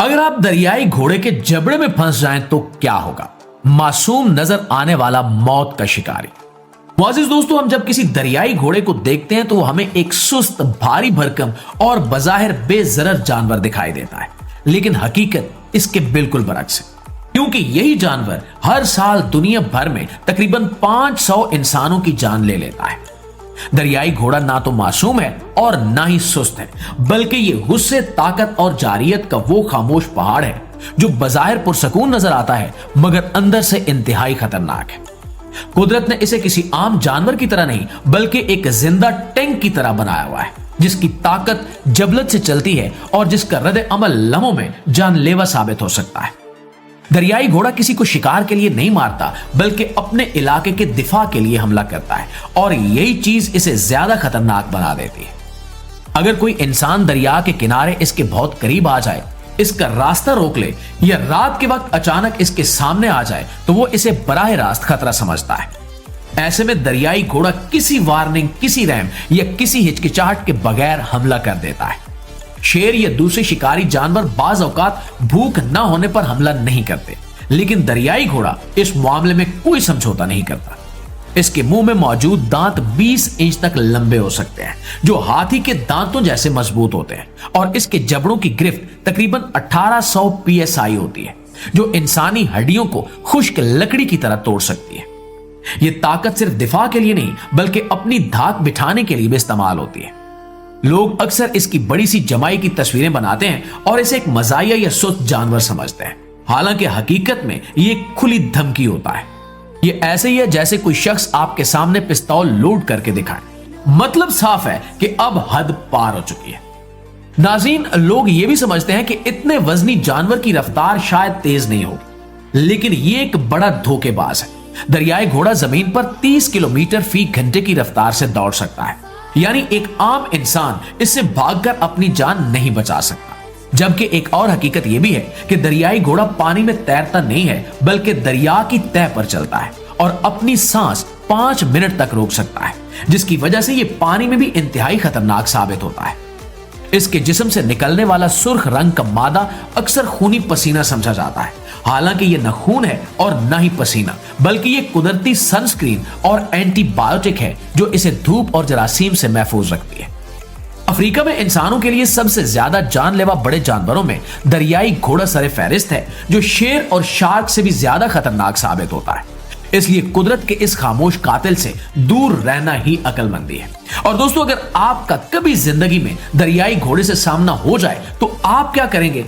अगर आप दरियाई घोड़े के जबड़े में फंस जाएं तो क्या होगा? मासूम नजर आने वाला मौत का शिकारी। मुआजिज दोस्तों, हम जब किसी दरियाई घोड़े को देखते हैं तो हमें एक सुस्त, भारी भरकम और बज़ाहिर बेज़रर जानवर दिखाई देता है, लेकिन हकीकत इसके बिल्कुल बरक्स है, क्योंकि यही जानवर हर साल दुनिया भर में तकरीबन 500 इंसानों की जान ले लेता है। दरियाई घोड़ा ना तो मासूम है और ना ही सुस्त है, बल्कि ये गुस्से, ताकत और जारियत का वो खामोश पहाड़ है जो बज़ाहिर पुरसकून नजर आता है मगर अंदर से इंतहाई खतरनाक है। कुदरत ने इसे किसी आम जानवर की तरह नहीं बल्कि एक जिंदा टैंक की तरह बनाया हुआ है, जिसकी ताकत जबलत से चलती है और जिसका रद्द अमल लम्हों में जानलेवा साबित हो सकता है। दरियाई घोड़ा किसी को शिकार के लिए नहीं मारता बल्कि अपने इलाके के दिफा के लिए हमला करता है, और यही चीज इसे ज्यादा खतरनाक बना देती है। अगर कोई इंसान दरिया के किनारे इसके बहुत करीब आ जाए, इसका रास्ता रोक ले या रात के वक्त अचानक इसके सामने आ जाए तो वो इसे बराह रास्त खतरा समझता है। ऐसे में दरियाई घोड़ा किसी वार्निंग, किसी रहम या किसी हिचकिचाहट के बगैर हमला कर देता है। शेर या दूसरे शिकारी जानवर बाज औकात भूख न होने पर हमला नहीं करते, लेकिन दरियाई घोड़ा इस मामले में कोई समझौता नहीं करता। इसके मुंह में मौजूद दांत 20 इंच तक लंबे हो सकते हैं, जो हाथी के दांतों जैसे मजबूत होते हैं, और इसके जबड़ों की गिरफ्त तकरीबन 1800 PSI होती है, जो इंसानी हड्डियों को खुश्क लकड़ी की तरह तोड़ सकती है। यह ताकत सिर्फ दिफा के लिए नहीं बल्कि अपनी धाक बिठाने के लिए भी इस्तेमाल होती है। लोग अक्सर इसकी बड़ी सी जमाई की तस्वीरें बनाते हैं और इसे एक मजाया या सुस्त जानवर समझते हैं, हालांकि हकीकत में ये एक खुली धमकी होता है। ये ऐसे ही है जैसे कोई शख्स आपके सामने पिस्तौल लोड करके दिखाए। मतलब साफ है कि अब हद पार हो चुकी है। नाज़रीन, लोग ये भी समझते हैं कि इतने वजनी जानवर की रफ्तार शायद तेज नहीं होगी, लेकिन ये एक बड़ा धोखेबाज है। दरियाई घोड़ा जमीन पर 30 किलोमीटर फी घंटे की रफ्तार से दौड़ सकता है, यानी एक आम इंसान इससे भागकर अपनी जान नहीं बचा सकता। जबकि एक और हकीकत यह भी है कि दरियाई घोड़ा पानी में तैरता नहीं है बल्कि दरिया की तह पर चलता है और अपनी सांस 5 मिनट तक रोक सकता है, जिसकी वजह से यह पानी में भी इंतहाई खतरनाक साबित होता है। इसके जिस्म से निकलने वाला सुर्ख रंग का मादा अक्सर खूनी पसीना समझा जाता है, हालांकि यह न खून है और न ही पसीना, बल्कि यह कुदरती सनस्क्रीन और एंटीबायोटिक है जो इसे धूप और जरासीम से महफूज रखती है। अफ्रीका में इंसानों के लिए सबसे ज्यादा जानलेवा बड़े जानवरों में दरियाई घोड़ा सरे फहरिस्त है, जो शेर और शार्क से भी ज्यादा खतरनाक साबित होता है। इसलिए कुदरत के इस खामोश कातिल से दूर रहना ही अक्लमंदी है। और दोस्तों, अगर आपका कभी जिंदगी में दरियाई घोड़े से सामना हो जाए तो आप क्या करेंगे?